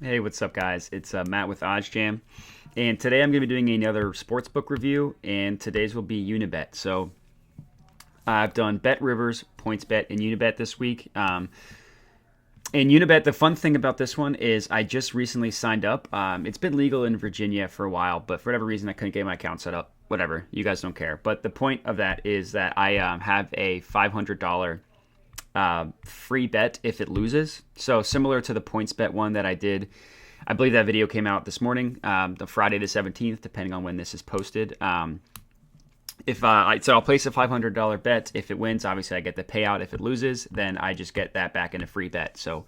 Hey, what's up, guys? It's Matt with OddsJam, and today I'm going to be doing another sportsbook review, and today's will be Unibet. So I've done Bet Rivers, PointsBet, and Unibet this week. And Unibet, the fun thing about this one is I just recently signed up. It's been legal in Virginia for a while, but for whatever reason I couldn't get my account set up. Whatever, you guys don't care. But the point of that is that I have a $500 free bet if it loses. So similar to the points bet one that I did. I believe that video came out this morning, the Friday the 17th, depending on when this is posted. If so I'll place a $500 bet. If it wins, obviously I get the payout. If it loses, then I just get that back in a free bet. So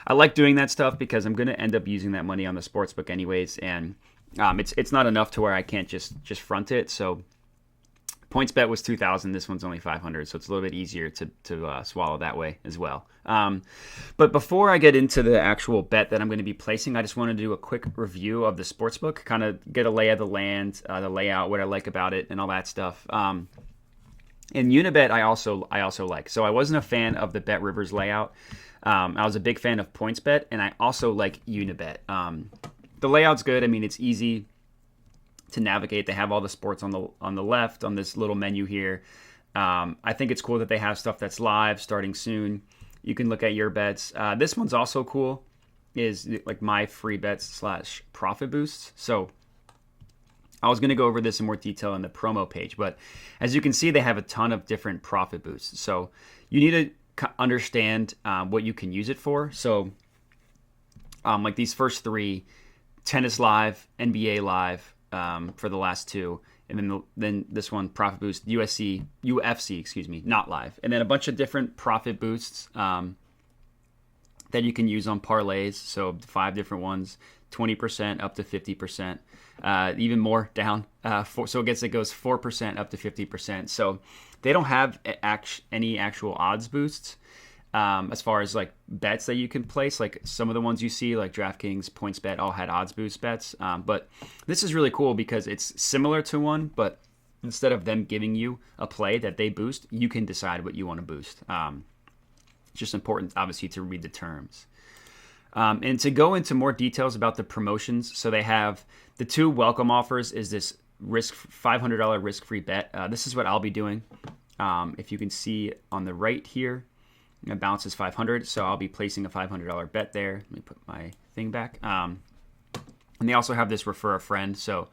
I like doing that stuff because I'm going to end up using that money on the sportsbook anyways, and it's not enough to where I can't just front it. So points bet was 2,000. This one's only 500, so it's a little bit easier to swallow that way as well. But before I get into the actual bet that I'm going to be placing, I just want to do a quick review of the sportsbook, kind of get a lay of the land, the layout, what I like about it, and all that stuff. And Unibet, I also like. So I wasn't a fan of the Bet Rivers layout. I was a big fan of PointsBet, and I also like Unibet. The layout's good. I mean, it's easy to navigate. They have all the sports on the left on this little menu here. I think it's cool that they have stuff that's live starting soon. You can look at your bets. This one's also cool, is like my free bets / profit boosts. So I was going to go over this in more detail in the promo page, but as you can see, they have a ton of different profit boosts. So you need to understand what you can use it for. So like these first three, tennis live, NBA live, for the last two, and then this one profit boost UFC, excuse me, not live, and then a bunch of different profit boosts that you can use on parlays. So 5 different ones, 20% up to 50%, even more down. So it goes 4% up to 50%. So they don't have any actual odds boosts. As far as like bets that you can place, like some of the ones you see, like DraftKings, PointsBet, all had odds boost bets. But this is really cool because it's similar to one, but instead of them giving you a play that they boost, you can decide what you want to boost. It's just important, obviously, to read the terms. And to go into more details about the promotions, so they have the 2 welcome offers. Is this $500 risk-free bet? This is what I'll be doing. If you can see on the right here. My balance is 500, so I'll be placing a $500 bet there. Let me put my thing back. And they also have this refer a friend. So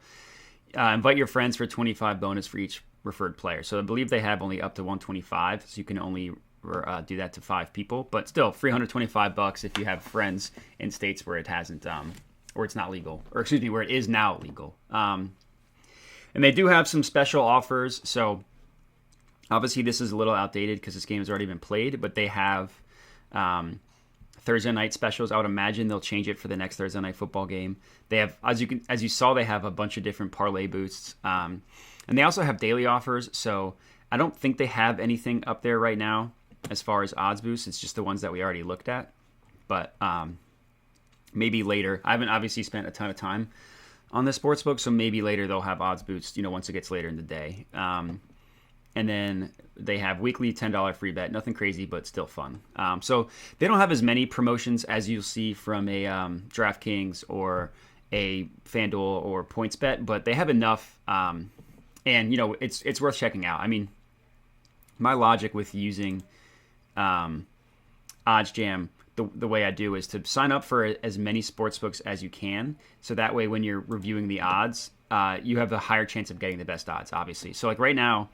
invite your friends for 25 bonus for each referred player. So I believe they have only up to 125, so you can only do that to 5 people. But still, $325 if you have friends in states where it hasn't, or it's not legal, or excuse me, where it is now legal. And they do have some special offers. So obviously, this is a little outdated because this game has already been played, but they have Thursday night specials. I would imagine they'll change it for the next Thursday night football game. They have, as you saw, they have a bunch of different parlay boosts, and they also have daily offers. So I don't think they have anything up there right now as far as odds boosts. It's just the ones that we already looked at, but maybe later. I haven't obviously spent a ton of time on the sportsbook, so maybe later they'll have odds boosts. Once it gets later in the day. And then they have weekly $10 free bet. Nothing crazy, but still fun. So they don't have as many promotions as you'll see from a DraftKings or a FanDuel or PointsBet, but they have enough. And, it's worth checking out. I mean, my logic with using OddsJam the way I do is to sign up for as many sportsbooks as you can. So that way when you're reviewing the odds, you have a higher chance of getting the best odds, obviously. So like right now,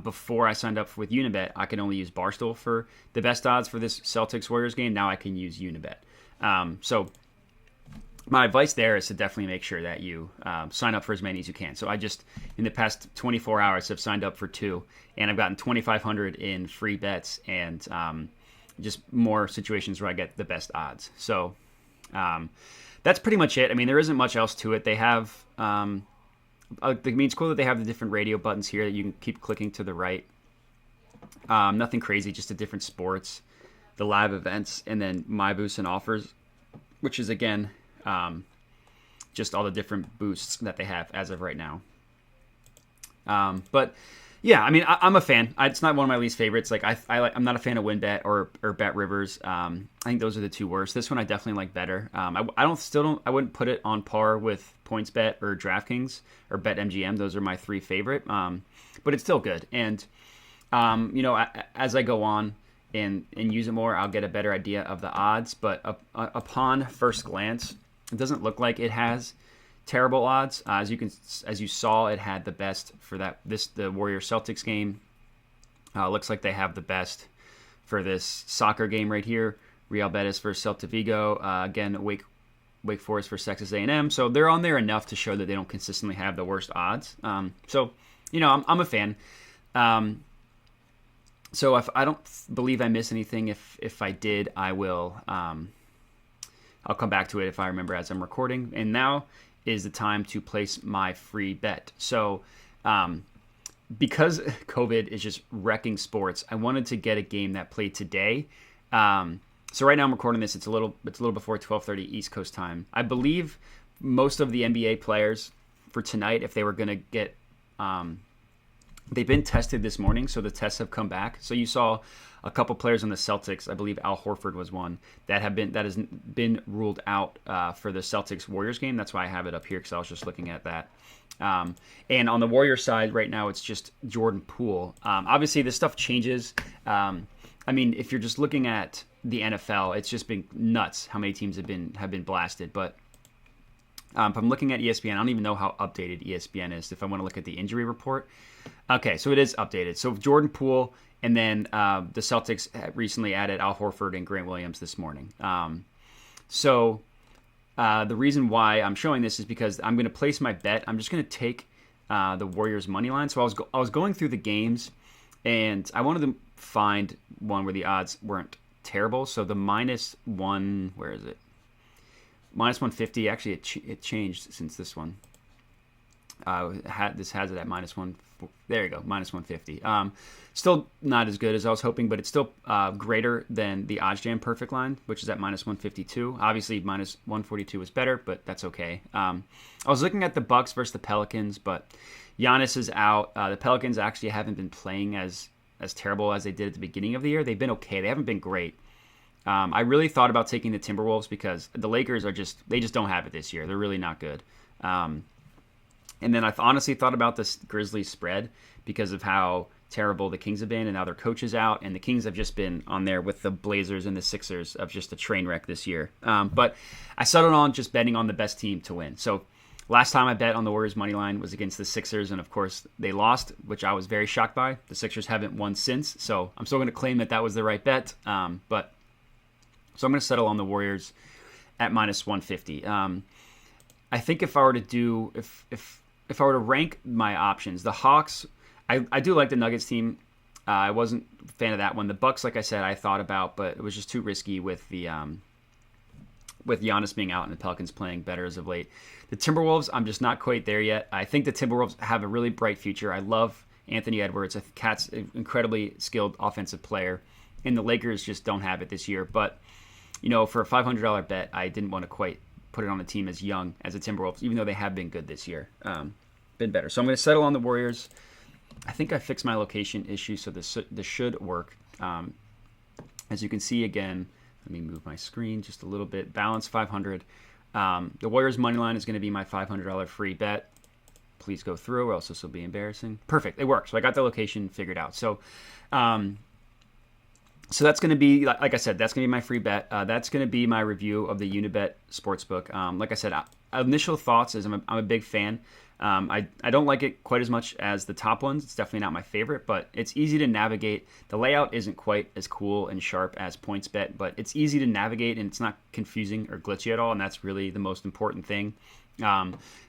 before I signed up with Unibet, I could only use Barstool for the best odds for this Celtics-Warriors game. Now I can use Unibet. So my advice there is to definitely make sure that you sign up for as many as you can. So I just, in the past 24 hours, have signed up for 2, and I've gotten 2,500 in free bets and just more situations where I get the best odds. So that's pretty much it. I mean, there isn't much else to it. They have... I mean, it's cool that they have the different radio buttons here that you can keep clicking to the right. Nothing crazy, just the different sports, the live events, and then my boosts and offers, which is, again, just all the different boosts that they have as of right now. But Yeah, I mean, I'm a fan. It's not one of my least favorites. Like I'm not a fan of WinBet or Bet Rivers. I think those are the two worst. This one I definitely like better. I wouldn't put it on par with PointsBet or DraftKings or BetMGM. Those are my three favorite. But it's still good. And as I go on and use it more, I'll get a better idea of the odds. But upon first glance, it doesn't look like it has terrible odds. As you saw, it had the best for the Warriors Celtics game. Looks like they have the best for this soccer game right here. Real Betis versus Celta Vigo. Again, Wake Forest versus Texas A&M. So they're on there enough to show that they don't consistently have the worst odds. I'm a fan. So if I don't believe I missed anything, if I did, I will. I'll come back to it if I remember as I'm recording. And now is the time to place my free bet. So because COVID is just wrecking sports, I wanted to get a game that played today. So right now I'm recording this. It's a little before 12:30 East Coast time. I believe most of the NBA players for tonight, if they were going to get, they've been tested this morning, so the tests have come back. So you saw a couple players on the Celtics. I believe Al Horford was one that has been ruled out for the Celtics Warriors game. That's why I have it up here, because I was just looking at that. And on the Warriors side right now, it's just Jordan Poole. Obviously, this stuff changes. I mean, if you're just looking at the NFL, it's just been nuts how many teams have been blasted. But if I'm looking at ESPN, I don't even know how updated ESPN is. If I want to look at the injury report, okay, so it is updated. So Jordan Poole. And then the Celtics recently added Al Horford and Grant Williams this morning. So the reason why I'm showing this is because I'm going to place my bet. I'm just going to take the Warriors money line. So I was going through the games, and I wanted to find one where the odds weren't terrible. So the -1, where is it? -150. Actually, it changed since this one. This has it at -1. There you go, -150. Still not as good as I was hoping, but it's still greater than the OddsJam perfect line, which is at -152. Obviously, -142 is better, but that's okay. I was looking at the Bucks versus the Pelicans, but Giannis is out. The Pelicans actually haven't been playing as terrible as they did at the beginning of the year. They've been okay. They haven't been great. I really thought about taking the Timberwolves because the Lakers they just don't have it this year. They're really not good. And then I've honestly thought about this Grizzlies spread because of how terrible the Kings have been, and now their coach is out, and the Kings have just been on there with the Blazers and the Sixers of just a train wreck this year. But I settled on just betting on the best team to win. So last time I bet on the Warriors money line was against the Sixers, and of course they lost, which I was very shocked by. The Sixers haven't won since, so I'm still going to claim that was the right bet. So I'm going to settle on the Warriors at -150. I think if I were to do if I were to rank my options, the Hawks, I do like the Nuggets team. I wasn't a fan of that one. The Bucks, like I said, I thought about, but it was just too risky with the with Giannis being out and the Pelicans playing better as of late. The Timberwolves, I'm just not quite there yet. I think the Timberwolves have a really bright future. I love Anthony Edwards. Cat's an incredibly skilled offensive player, and the Lakers just don't have it this year. But for a $500 bet, I didn't want to quite put it on a team as young as the Timberwolves, even though they have been good this year. Been better. So I'm going to settle on the Warriors. I think I fixed my location issue, so this should work. As you can see, again, let me move my screen just a little bit. Balance 500. The Warriors money line is going to be my $500 free bet. Please go through, or else this will be embarrassing. Perfect. It works. So I got the location figured out. So that's going to be, like I said, that's going to be my free bet. That's going to be my review of the Unibet Sportsbook. Like I said, initial thoughts is I'm a big fan. I don't like it quite as much as the top ones. It's definitely not my favorite, but it's easy to navigate. The layout isn't quite as cool and sharp as PointsBet, but it's easy to navigate, and it's not confusing or glitchy at all, and that's really the most important thing.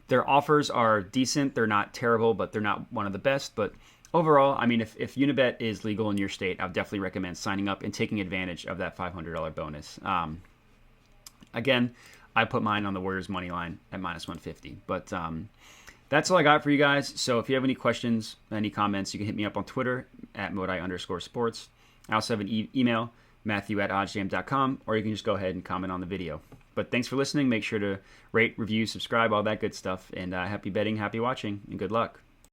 Their offers are decent. They're not terrible, but they're not one of the best. But overall, I mean, if Unibet is legal in your state, I would definitely recommend signing up and taking advantage of that $500 bonus. Again, I put mine on the Warriors money line at -150. But that's all I got for you guys. So if you have any questions, any comments, you can hit me up on Twitter at Modi_sports. I also have an email, Matthew@oddsjam.com, or you can just go ahead and comment on the video. But thanks for listening. Make sure to rate, review, subscribe, all that good stuff. And happy betting, happy watching, and good luck.